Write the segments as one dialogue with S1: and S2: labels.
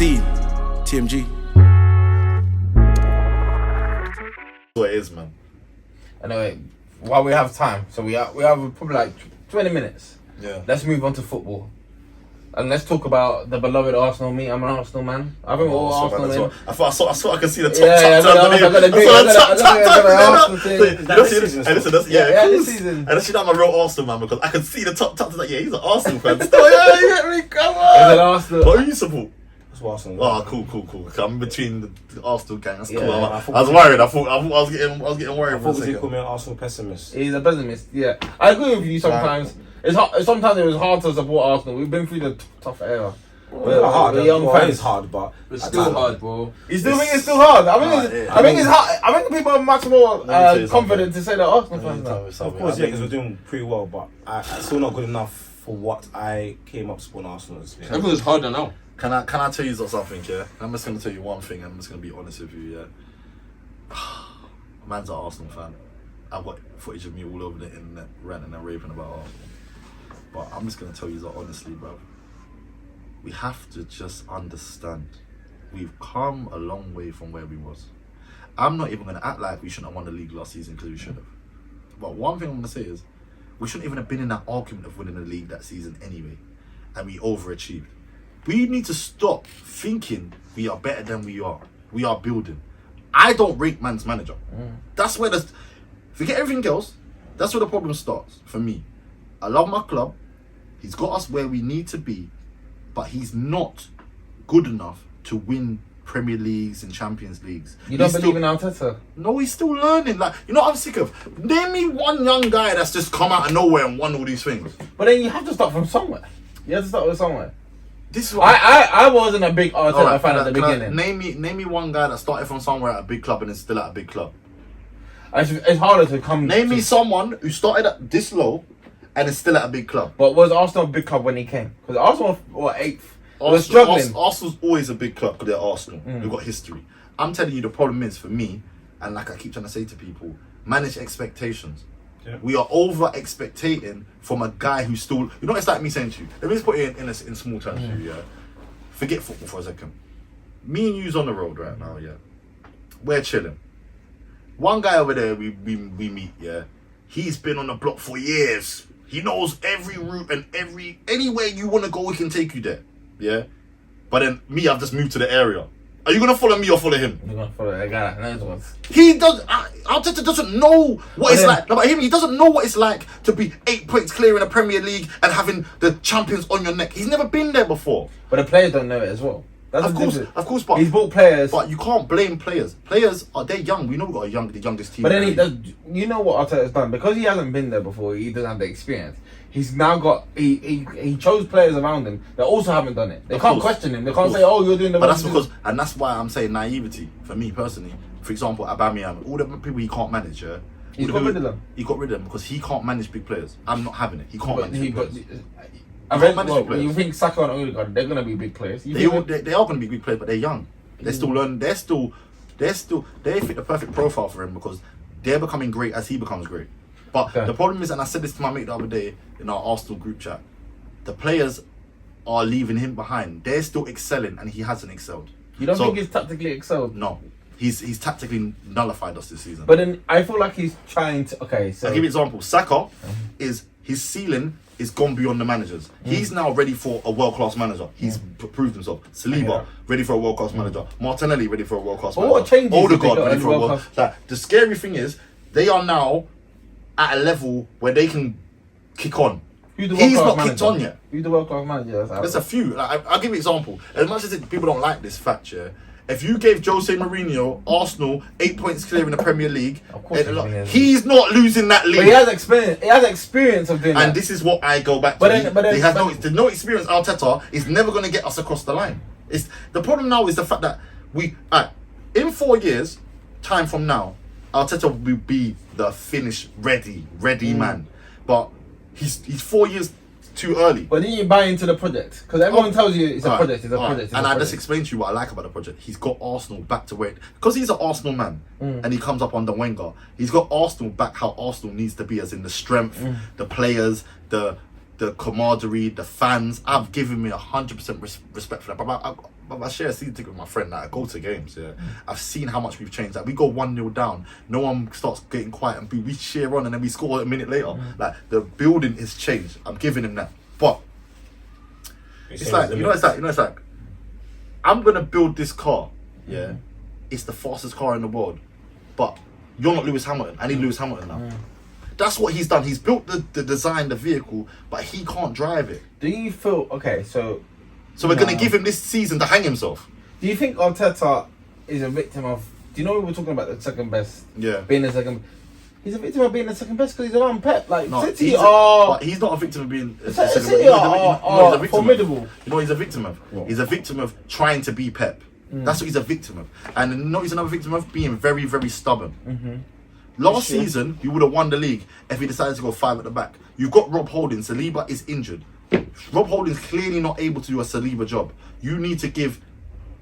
S1: CXIII, TMG.
S2: What it is, man.
S3: Anyway, while we have time, so we have probably like 20 minutes.
S2: Yeah.
S3: Let's move on to football. And let's talk about the beloved Arsenal. I'm an Arsenal man. I think we're all Arsenal men.
S2: I thought I could see the top.
S3: This season.
S2: And actually, I'm a real Arsenal man because I could see the top. Like, yeah, he's an Arsenal fan. Still, yeah, you get me. Come on.
S3: He's an Arsenal.
S2: But who you support?
S4: That's what Arsenal.
S2: Oh, cool. I'm between the Arsenal gang. That's cool.
S3: Yeah,
S2: I was worried. I was getting worried.
S4: I thought you called me an Arsenal pessimist.
S3: He's a pessimist. Yeah, I agree with you. Sometimes it's hard. Sometimes it was hard to support Arsenal. We've been through the tough era.
S4: We're young fans. It's hard, but
S5: it's still hard, bro.
S3: You still think it's still hard? I think it's hard. I think people are much more confident to say that Arsenal fans now.
S4: Of course, yeah, because we're doing pretty well, but I'm still not good enough for what I came up supporting Arsenal as.
S5: Everything's harder now.
S2: Can I tell you something? Yeah, I'm just gonna tell you one thing. I'm just gonna be honest with you. Yeah, man's an Arsenal fan. I've got footage of me all over the internet ranting and raving about Arsenal. But I'm just gonna tell you that honestly, bro. We have to just understand we've come a long way from where we was. I'm not even gonna act like we shouldn't have won the league last season because we should have. But one thing I'm gonna say is we shouldn't even have been in that argument of winning the league that season anyway, and we overachieved. We need to stop thinking we are better than we are. We are building. I don't rate man's manager. That's where forget everything else. That's where the problem starts for me. I love my club. He's got us where we need to be, but he's not good enough to win Premier Leagues and Champions Leagues.
S3: You don't believe in Arteta?
S2: No, he's still learning. Like, you know what I'm sick of? Name me one young guy that's just come out of nowhere and won all these things.
S3: But then you have to start from somewhere. You have to start with somewhere.
S2: This is what
S3: I wasn't a big Arteta fan at the beginning.
S2: Name me one guy that started from somewhere at a big club and is still at a big club.
S3: It's harder to come.
S2: Name me someone who started at this low and is still at a big club.
S3: But was Arsenal a big club when he came? Because Arsenal were 8th. We're struggling.
S2: Arsenal's always a big club because they're Arsenal. We've got history. I'm telling you, the problem is for me, and like I keep trying to say to people, manage expectations. Yeah. We are over-expectating from a guy who's still... You know, it's like me saying to you, let me just put it in small terms to you, yeah? Forget football for a second. Me and you's on the road right now, yeah? We're chilling. One guy over there we meet, yeah? He's been on the block for years. He knows every route and anywhere you want to go, he can take you there, yeah? But then me, I've just moved to the area. Are you going to follow me or follow him?
S3: You're going to follow that guy that knows what.
S2: He does. Arteta doesn't know what it's like. No, but he doesn't know what it's like to be 8 points clear in the Premier League and having the champions on your neck. He's never been there before.
S3: But the players don't know it as well. That's
S2: of course, but
S3: he's bought players.
S2: But you can't blame players. Players they're young. We know we've got the youngest team.
S3: But then he does. You know what Arteta's done because he hasn't been there before. He doesn't have the experience. He's now got. He chose players around him that also haven't done it. They can't question him. They can't say, "Oh, you're doing the."
S2: But that's because, and that's why I'm saying naivety for me personally. For example, Aubameyang, all the people he can't manage. Yeah,
S3: he got rid of them.
S2: He got rid of them because he can't manage big players. I'm not having it. He can't manage big players.
S3: You think Saka and Odegaard, they're gonna be big players?
S2: They are gonna be big players, but they're young. They're still learning. They fit the perfect profile for him because they're becoming great as he becomes great. But the problem is, and I said this to my mate the other day in our Arsenal group chat, the players are leaving him behind. They're still excelling, and he hasn't excelled.
S3: You don't think he's tactically excelled?
S2: No, he's tactically nullified us this season.
S3: But then I feel like he's trying to. Okay, so
S2: I'll give you an example. Saka is his ceiling is gone beyond the managers. He's now ready for a world-class manager. He's proved himself. Saliba, ready for a world-class manager. Martinelli, ready for a world-class manager.
S3: What changes?
S2: Odegaard, ready for a world-class. Like, the scary thing is, they are now at a level where they can kick on. He's not kicked on yet.
S3: Who's the world-class manager?
S2: There's a few. Like, I'll give you an example. As much as people don't like this fact, yeah, if you gave Jose Mourinho, Arsenal, 8 points clear in the Premier League, he's not losing that league.
S3: But he has experience. He has experience of doing that.
S2: And this is what I go back to. He has no experience. Arteta is never going to get us across the line. The problem now is the fact that in 4 years, time from now, Arteta will be the finished, ready man. But he's 4 years too early.
S3: But then you buy into the project because everyone tells you it's a project. It's a project.
S2: And I just explained to you what I like about the project. He's got Arsenal back to where, because he's an Arsenal man, and he comes up under Wenger. He's got Arsenal back how Arsenal needs to be, as in the strength, the players, the the camaraderie, the fans. I've given me 100% respect for that. But I share a season ticket with my friend that I go to games. Yeah, I've seen how much we've changed. Like we go 1-0 down, no one starts getting quiet, and we cheer on, and then we score a minute later. Like the building is changed. I'm giving him that. But it's like it's like I'm gonna build this car. Yeah, it's the fastest car in the world, but you're not Lewis Hamilton. I need Lewis Hamilton now. That's what he's done. He's built the design, the vehicle, but he can't drive it.
S3: Do you feel okay? So
S2: we're gonna give him this season to hang himself.
S3: Do you think Arteta is a victim of? Do you know we were talking about the second best?
S2: Yeah,
S3: being the second. He's a victim of being the second best because he's around Pep. Like
S2: no,
S3: City
S2: but he's not a victim of being.
S3: City are formidable.
S2: You know what he's a victim of? What? He's a victim of trying to be Pep. That's what he's a victim of. And you know what he's another victim of? Being very, very stubborn. Last season, you would have won the league if he decided to go 5 at the back. You've got Rob Holding. Saliba is injured. Rob Holding's clearly not able to do a Saliba job. You need to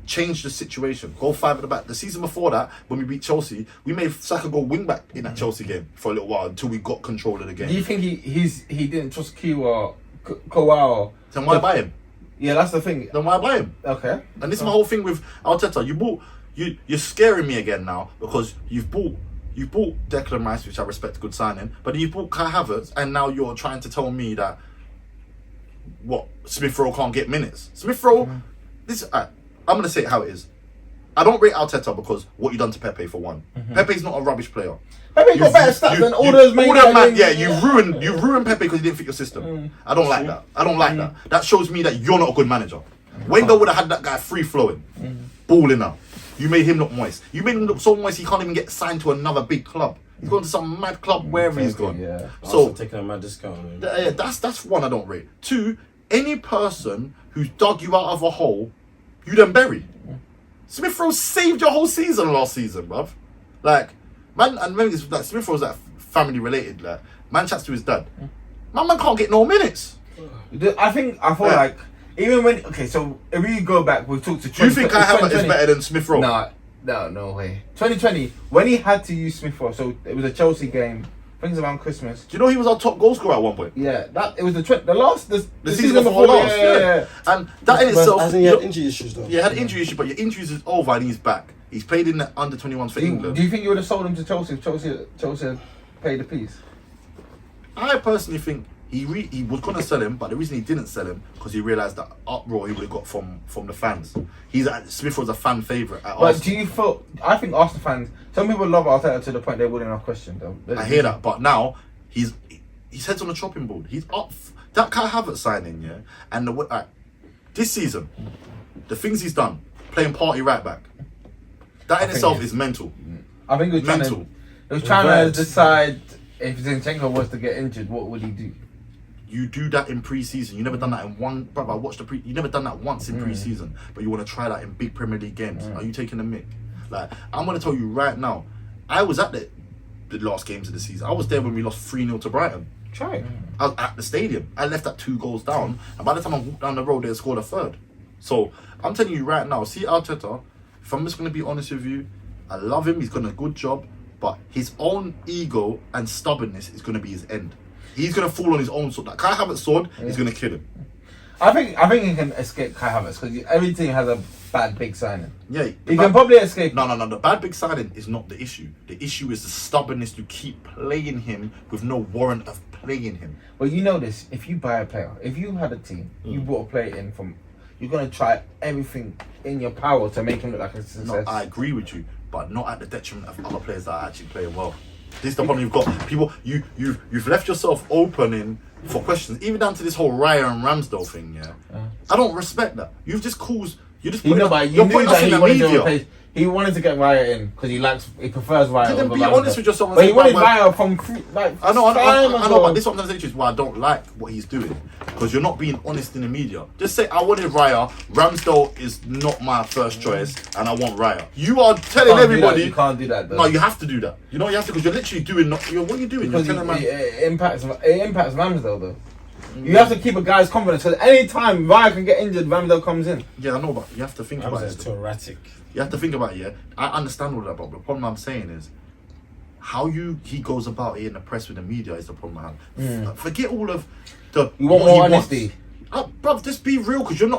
S2: change the situation. Go 5 at the back. The season before that, when we beat Chelsea, we made Saka go wing back in that Chelsea game for a little while until we got control of the game.
S3: Do you think he didn't trust Q or Kowal?
S2: Then why buy him?
S3: Yeah, that's the thing.
S2: Then why buy him?
S3: Okay. And
S2: this is my whole thing with Arteta. You're scaring me again now because you've bought Declan Rice, which I respect, good signing, but you bought Kai Havertz, and now you're trying to tell me that Smith Rowe can't get minutes. Smith Rowe, I'm gonna say it how it is. I don't rate Arteta because what you done to Pepe for one. Pepe's not a rubbish player.
S3: Pepe got better stats than all those men.
S2: Yeah, you ruined Pepe because he didn't fit your system. I don't like that. I don't like that. That shows me that you're not a good manager. Wenger would have had that guy free flowing, balling out. You made him look moist. You made him look so moist he can't even get signed to another big club. He's gone to some mad club wherever he's gone.
S4: Yeah.
S2: So
S4: taking a mad discount.
S2: Yeah, that's one I don't rate. 2, any person who's dug you out of a hole, you then bury. Smith Rowe saved your whole season last season, bruv. Like, man, and maybe it's like Smith Rowe's like family related. Like, man chats to his dad. Man can't get no minutes.
S3: I feel like even when so if we go back, we've talked to.
S2: Do you think Kai Havertz is better than Smith Rowe?
S3: No way. 2020 when he had to use Smith Rowe, so it was a Chelsea game. Things around Christmas.
S2: Do you know he was our top goal scorer at one point?
S3: Yeah, it was the
S2: season before last. Yeah. And that in itself.
S1: Hasn't he had injury issues though?
S2: Yeah, had injury issues, but your injuries is over and he's back. He's played in the under-21s for England.
S3: Do you think you would have sold him to Chelsea if Chelsea paid the piece? I
S2: personally think he was going to sell him, but the reason he didn't sell him because he realised that uproar he would have got from the fans. Smith was a fan favourite at Arsenal.
S3: But do you feel? I think Arsenal fans. Some people love Arteta to the point they wouldn't have questioned them.
S2: I hear that, but now his head's on the chopping board. He's up. That Kai Havertz signing, yeah, and this season, the things he's done, playing party right back, that in itself is mental.
S3: I think it was trying to decide if Zinchenko was to get injured, what would he do?
S2: You do that in pre-season. You never done that in one. Brother, I watched you never done that once in pre-season, but you want to try that in big Premier League games. Are you taking the mick? Like, I'm gonna tell you right now, I was at the last games of the season. I was there when we lost 3-0 to Brighton.
S3: Try.
S2: I was at the stadium. I left at 2 goals down, and by the time I walked down the road, they had scored a third. So I'm telling you right now, see Arteta. If I'm just gonna be honest with you, I love him. He's done a good job, but his own ego and stubbornness is gonna be his end. He's gonna fall on his own sword. That Kai Havertz sword is gonna kill him.
S3: I think he can escape Kai Havertz because every team has a bad big signing.
S2: Yeah,
S3: he can probably escape.
S2: No. The bad big signing is not the issue. The issue is the stubbornness to keep playing him with no warrant of playing him.
S3: Well, you know this. If you buy a player, if you had a team, you brought a player in from, you're gonna try everything in your power to make him look like a success.
S2: No, I agree with you, but not at the detriment of other players that are actually playing well. This is the problem you've got. People, you've left yourself opening for questions, even down to this whole Raya and Ramsdale thing. Yeah, I don't respect that. You've just caused. You're putting us in the media.
S3: He wanted to get Raya in because he prefers Raya.
S2: Then be honest with yourself.
S3: But he wanted Raya from
S2: I know, but this is what I'm saying to you is why I don't like what he's doing, because you're not being honest in the media. Just say I wanted Raya. Ramsdale is not my first choice, and I want Raya. You are telling everybody
S3: you can't do that. Though.
S2: No, you have to do that. You know you have to, because you're literally doing. What are you doing?
S3: Because it impacts Ramsdale though. You have to keep a guy's confidence, because any time Raya can get injured, Ramsdale comes in.
S2: Yeah, I know, but you have to think about it.
S4: Too erratic.
S2: You have to think about it, yeah. I understand all that, but the problem I'm saying is how he goes about it in the press with the media is the problem I have. Forget all of
S3: You want
S2: what
S3: more
S2: he wants.
S3: honesty.
S2: Bruv, just be real, because you're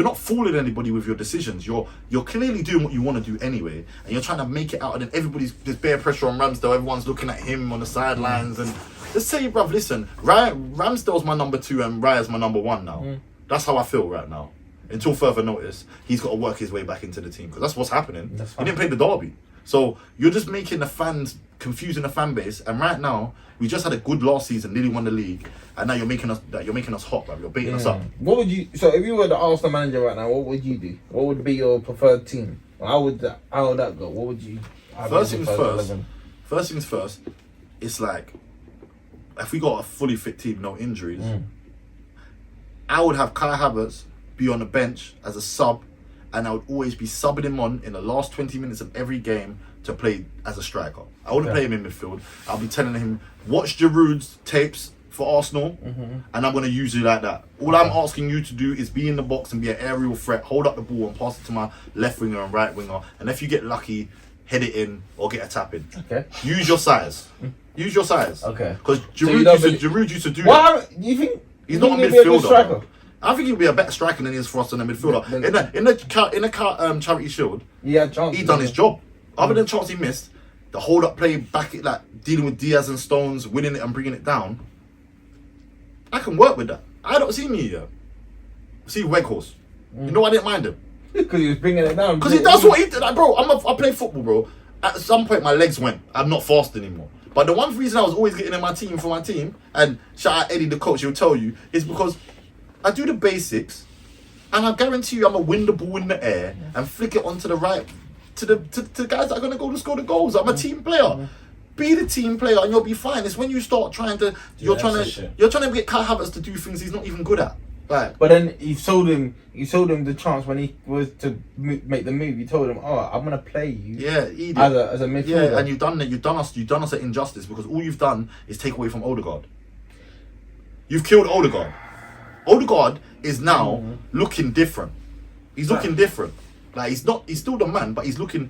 S2: not fooling anybody with your decisions. You're clearly doing what you want to do anyway, and you're trying to make it out. And then everybody's there's bare pressure on Ramsdale. Everyone's looking at him on the sidelines, and just say, bruv, listen, Ramsdale's my number 2 and Raya's my number 1 now. That's how I feel right now. Until further notice, he's got to work his way back into the team, because that's what's happening. He didn't play the derby, so you're just making the fans, confusing the fan base. And right now, we just had a good last season, nearly won the league, and now you're making us hot, bruv. You're baiting us up.
S3: What would you? So if you were the Arsenal manager right now, what would you do? What would be your preferred team? How would that go? What would you?
S2: First things first. It's like, if we got a fully fit team, no injuries, I would have Kai Havertz be on the bench as a sub, and I would always be subbing him on in the last 20 minutes of every game to play as a striker. I wouldn't play him in midfield. I'll be telling him, watch Giroud's tapes for Arsenal, and I'm going to use you like that. All I'm asking you to do is be in the box and be an aerial threat, hold up the ball and pass it to my left winger and right winger, and if you get lucky, head it in or get a tap in.
S3: Okay.
S2: Use your size. Use your size.
S3: Okay.
S2: Because
S3: So
S2: Giroud used to do that.
S3: Why? You think
S2: He's not a
S3: he'd be good
S2: midfielder.
S3: striker?
S2: Bro. I think he'll be a better striker than he is for us in the midfielder. In the Charity Shield,
S3: Yeah, chance.
S2: he done his job. Other than chance he missed, the hold up play, back it, like dealing with Diaz and Stones, winning it and bringing it down. I can work with that. I don't see me here. See Weghorst. You know I didn't mind him
S3: Because he was bringing it down.
S2: because he does what he did. Like, bro, I play football, bro. At some point, my legs went. I'm not fast anymore. But the one reason I was always getting in my team for my team, and shout out Eddie the coach, he'll tell you, is because I do the basics, and I guarantee you I'm gonna win the ball in the air and flick it onto the right to the guys that are gonna go to score the goals. I'm a team player. Be the team player and you'll be fine. It's when you start trying to you're trying to get Kai Havertz to do things he's not even good at. Like,
S3: but then you sold him the chance when he was to make the move. You told him, "Oh, I'm gonna play you."
S2: Yeah, he did.
S3: As a midfielder.
S2: Yeah, and you've done us an injustice, because all you've done is take away from Odegaard. You've killed Odegaard. Odegaard is now looking different. He's looking different. Like, he's still the man, but he's looking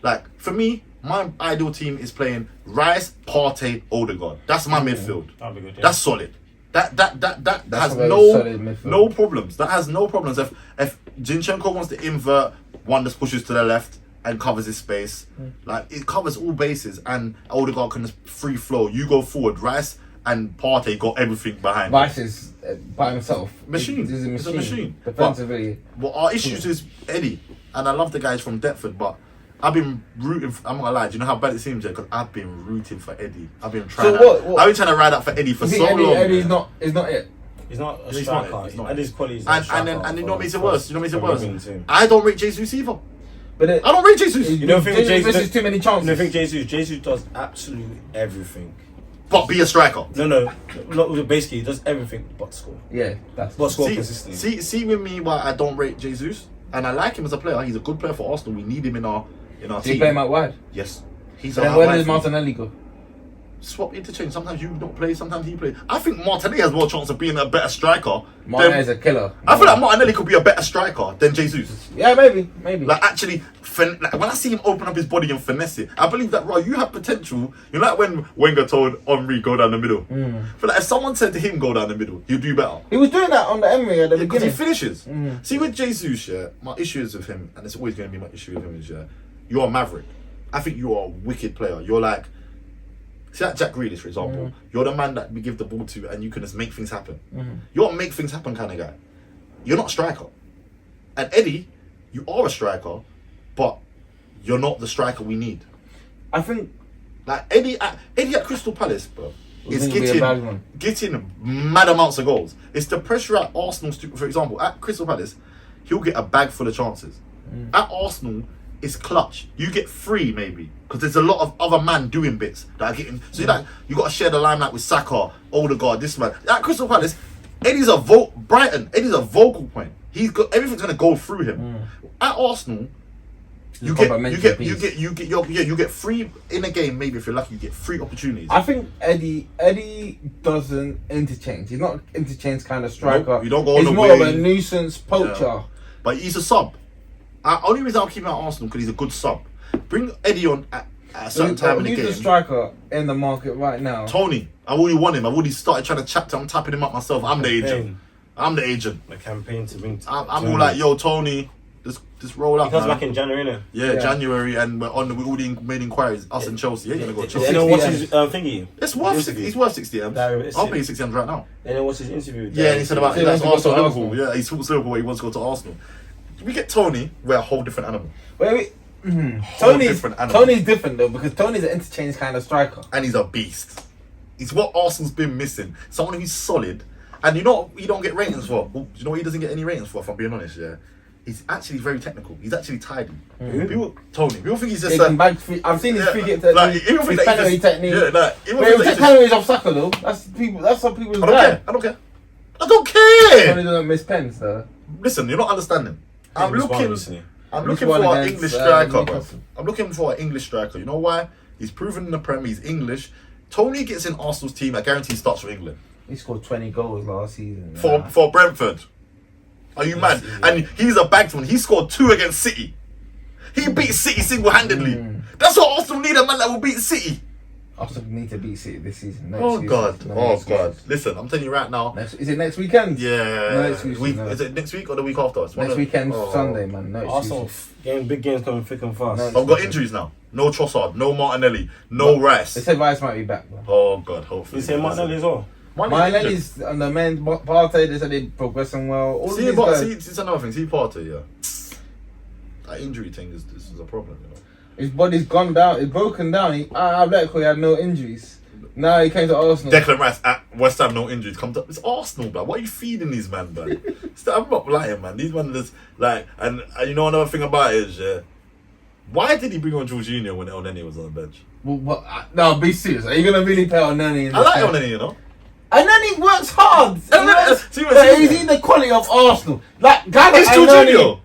S2: like, for me, my ideal team is playing Rice, Partey, Odegaard. That's my midfield.
S4: That'd be good, yeah.
S2: That's solid. That has
S3: a very solid midfield.
S2: no problems. That has no problems. If Zinchenko wants to invert, one just pushes to the left and covers his space, like, it covers all bases, and Odegaard can just free flow. You go forward, Rice and Partey got everything behind.
S3: Vice is by himself.
S2: Machine.
S3: He's
S2: It's a machine.
S3: Defensively.
S2: But our issues is Eddie, and I love the guys from Deptford, but I've been rooting. I'm not gonna lie. Do you know how bad it seems? Because I've been rooting for Eddie. I've been trying. I've been trying to ride up for Eddie for so long.
S3: Eddie's not it.
S4: He's not a
S2: He's not
S4: striker.
S2: it, he's not
S4: At
S2: it.
S4: his quality, he's
S2: And you know what makes it worse? I don't rate Jesus either.
S3: But
S2: I don't rate Jesus.
S4: You don't think
S3: Jesus
S4: Jesus
S3: misses too many chances?
S4: You don't think Jesus does absolutely everything.
S2: But be a striker.
S4: No. Basically, he does everything but score.
S3: Yeah, that's.
S4: But score consistently.
S2: See with me why I don't rate Jesus, and I like him as a player. He's a good player for Arsenal. We need him in our
S3: Do
S2: team.
S3: you play him out wide?
S2: Yes. He's
S3: Then
S2: out
S3: where
S2: wide
S3: does
S2: for me.
S3: Martinelli go?
S2: Swap interchange. Sometimes you don't play, sometimes he plays. I think Martinelli has more chance of being a better striker.
S3: Martinelli's a killer.
S2: I feel like Martinelli could be a better striker than Jesus.
S3: Yeah, maybe.
S2: Like, actually, like, when I see him open up his body and finesse it, I believe that, right, you have potential. You know, like when Wenger told Henry, go down the middle. I feel like if someone said to him, go down the middle, he'd do better.
S3: He was doing that on the Emery at the
S2: Because he
S3: beginning.
S2: finishes. See, with Jesus, yeah, my issue is with him, and it's always going to be my issue with him, is, yeah, you're a maverick. I think you are a wicked player. You're like, see that Jack Grealish, for example. You're the man that we give the ball to, and you can just make things happen. You're a make things happen kind of guy. You're not a striker. And Eddie, you are a striker, but you're not the striker we need.
S3: I think.
S2: Like, Eddie at Crystal Palace, bro, is
S3: Be a bad one.
S2: getting mad amounts of goals. It's the pressure at Arsenal, for example, at Crystal Palace, he'll get a bag full of chances. At Arsenal, it's clutch. You get 3 maybe, because there's a lot of other man doing bits that are getting. So you got to share the limelight with Saka, Odegaard, this man. At Crystal Palace, Eddie's a Eddie's a vocal point. He's got everything's gonna go through him. At Arsenal, you get 3 in a game. Maybe if you're lucky, you get 3 opportunities.
S3: I think Eddie doesn't interchange. He's not an interchange kind of striker.
S2: Nope, you don't go on
S3: He's
S2: the
S3: more
S2: way.
S3: of a nuisance poacher.
S2: Yeah. But he's a sub. Only reason I'll keep him at Arsenal because he's a good sub. Bring Eddie on at a certain time in the
S3: Who's
S2: game.
S3: the striker in the market right now?
S2: Tony. I already want him. I've already started trying to chat to him. I'm tapping him up myself. I'm the agent. I'm the agent.
S4: The campaign to bring.
S2: I'm all like, yo, Tony, just roll up.
S4: He comes
S2: man.
S4: back in January, innit?
S2: Yeah, January, and we're on. We already made inquiries. Us and Chelsea. Ain't gonna go Chelsea.
S4: And then what's his thingy?
S2: It's worth 60. He's worth 60 M's. I'll pay 60 M's right now.
S4: And then what's his interview?
S2: Yeah, and he said about
S3: He
S2: that's
S3: wants to go to
S2: Arsenal, Liverpool.
S3: Arsenal.
S2: Yeah, he talks Liverpool. He wants to go to Arsenal. We get Tony. We're a whole different animal.
S3: Wait.
S2: Whole different animal.
S3: Tony's different though because Tony's an interchange kind of striker.
S2: And he's a beast. He's what Arsenal's been missing. Someone who's solid. And you know what he don't get ratings for? Well, you know what he doesn't get any ratings for, if I'm being honest, yeah? He's actually very technical. He's actually tidy. People think he's just
S3: I've seen his free kick
S2: like,
S3: technique,
S2: even
S3: his
S2: think that
S3: penalty
S2: he just,
S3: technique.
S2: Yeah, like, even
S3: Wait,
S2: think
S3: was
S2: that
S3: that penalties off Saka though? That's what people
S2: I don't care. I don't care. I don't care.
S3: Tony doesn't miss pens though.
S2: Listen, you're not understanding. I'm looking for
S3: one
S2: an
S3: against,
S2: English striker, bro.
S3: Newcastle.
S2: I'm looking for an English striker. You know why? He's proven in the Prem. He's English. Tony gets in Arsenal's team. I guarantee he starts for England.
S3: He scored 20 goals last season.
S2: For Brentford. Are you mad? And he's a bagged one. He scored 2 against City. He beat City single-handedly. That's what Arsenal need, a man that will beat City.
S3: Arsenal need to beat City this season.
S2: Oh God. Listen, I'm telling you right now.
S3: Is it next weekend?
S2: Yeah.
S3: Next week,
S2: Is it next week or the week after? It's
S3: next weekend, Sunday, man. No
S4: Arsenal big games coming thick and fast.
S3: No,
S2: I've got injuries now. No Trossard, no Martinelli, no Rice.
S3: They said Rice might be back, bro.
S2: Oh God, hopefully.
S4: You say Martinelli as well?
S3: Martinelli's on the men. Partey, they said they're progressing well. All
S2: See,
S3: of these
S2: but
S3: guys,
S2: it's another thing. See, Partey, yeah. That injury thing is a problem, you know.
S3: his body's gone down. It's broken down. He had no injuries. Now he came to Arsenal.
S2: Declan Rice at West Ham, no injuries. Comes up. It's Arsenal, man. What are you feeding these man, man? I'm not lying, man. These man just like, and you know another thing about it is, yeah. Why did he bring on Jorginho when El Neni was on the bench?
S3: No, be serious. Are you gonna really play on Nani?
S2: I like El Neni, you know.
S3: And then he works hard. He's in the quality of Arsenal. Like,
S2: It's Jorginho.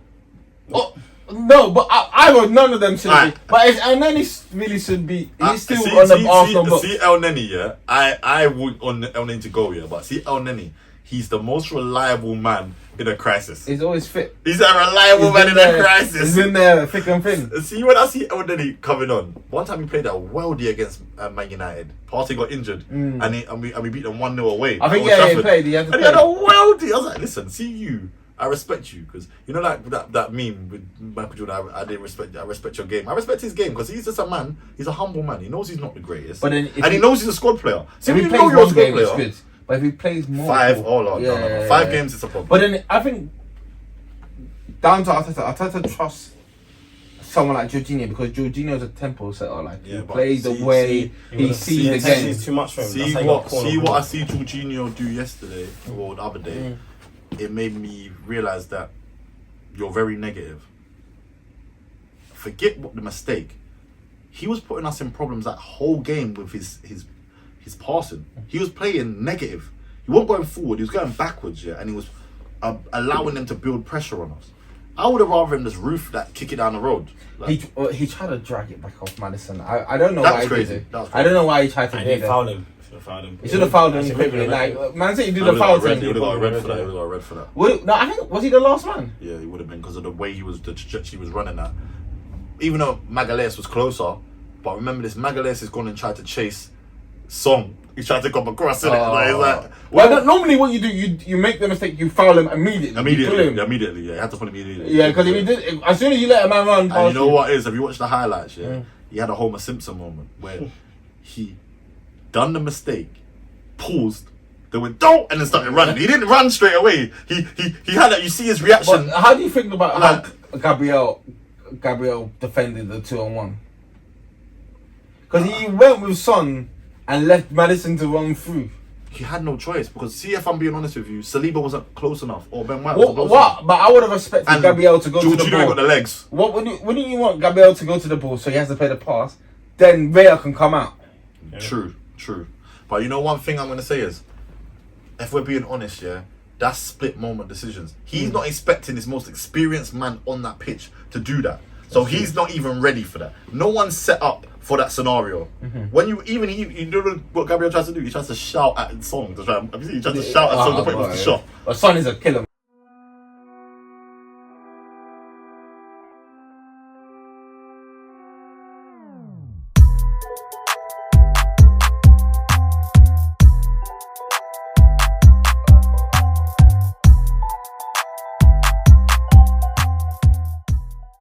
S3: Oh, no, but I would none of them should be. But if El Neni really should be, he's still on the Arsenal book.
S2: See El Neni, yeah. I would on El Neni to go, yeah. But see El Neni, he's the most reliable man in a crisis.
S3: He's always fit.
S2: He's a reliable man in a crisis.
S3: He's been there, thick and thin.
S2: See, when I see El Neni coming on, one time he played at Weldy against Man United. Partey got injured, and we beat them 1-0 away.
S3: I think he played. He had to play.
S2: He had a Weldy. I was like, listen, see you. I respect you because you know like that meme with Michael Jordan. I respect your game. I respect his game because he's just a man. He's a humble man. He knows he's not the greatest,
S3: but then
S2: he knows he's a squad player. So
S3: if he plays one game, it's good. But if he plays more,
S2: 5 no. 5 games, it's a problem.
S3: But then I think down to Arteta trusts someone like Jorginho because Jorginho's a tempo setter. Like he plays the way he sees the game.
S4: It's too much for him.
S2: See what I see Jorginho do yesterday or the other day. It made me realise that you're very negative. Forget what the mistake. He was putting us in problems that whole game with his passing. He was playing negative. He wasn't going forward. He was going backwards, yeah, and he was allowing them to build pressure on us. I would have rather him just kick it down the road. Like,
S3: he tried to drag it back off Madison. I don't know
S2: that
S3: why
S2: was
S3: he
S2: crazy.
S3: did it.
S2: That was
S3: I don't know why he tried to do
S4: He
S3: that.
S4: fouled him. He
S3: should have fouled him quickly. Like Man City did the foul thing.
S2: He would have got a red for that. He would have got a red for that.
S3: No, I think was he the last man?
S2: Yeah, he would have been because of the way the trajectory he was running at. Even though Magalhaes was closer, but remember this, Magalhaes has gone and tried to chase Song. He tried to come across it.
S3: Normally what you do, you make the mistake, you foul him immediately.
S2: Immediately, yeah. You had to put him immediately.
S3: Yeah, because if he did, as soon as you let a man run,
S2: and you know what is? Have you watched the highlights? Yeah, he had a Homer Simpson moment where he done the mistake, paused, then went don't, and then started running. He didn't run straight away. He had that. You see his reaction.
S3: But how do you think about how Gabriel defended the 2-on-1? Because he went with Son and left Madison to run through.
S2: He had no choice because see, if I'm being honest with you, Saliba wasn't close enough, or Ben White wasn't close enough.
S3: But I would have respected Gabriel to go to the ball.
S2: Got the legs.
S3: Wouldn't you want Gabriel to go to the ball so he has to play the pass? Then Raya can come out.
S2: Yeah. True. But you know one thing I'm going to say is, if we're being honest, yeah, that's split moment decisions. He's not expecting his most experienced man on that pitch to do that. So he's not even ready for that. No one's set up for that scenario. When you know what Gabriel tries to do? He tries to shout at Song to try. Have you seen? He tries to shout at Song to put him off the shot.
S3: But Son is a killer.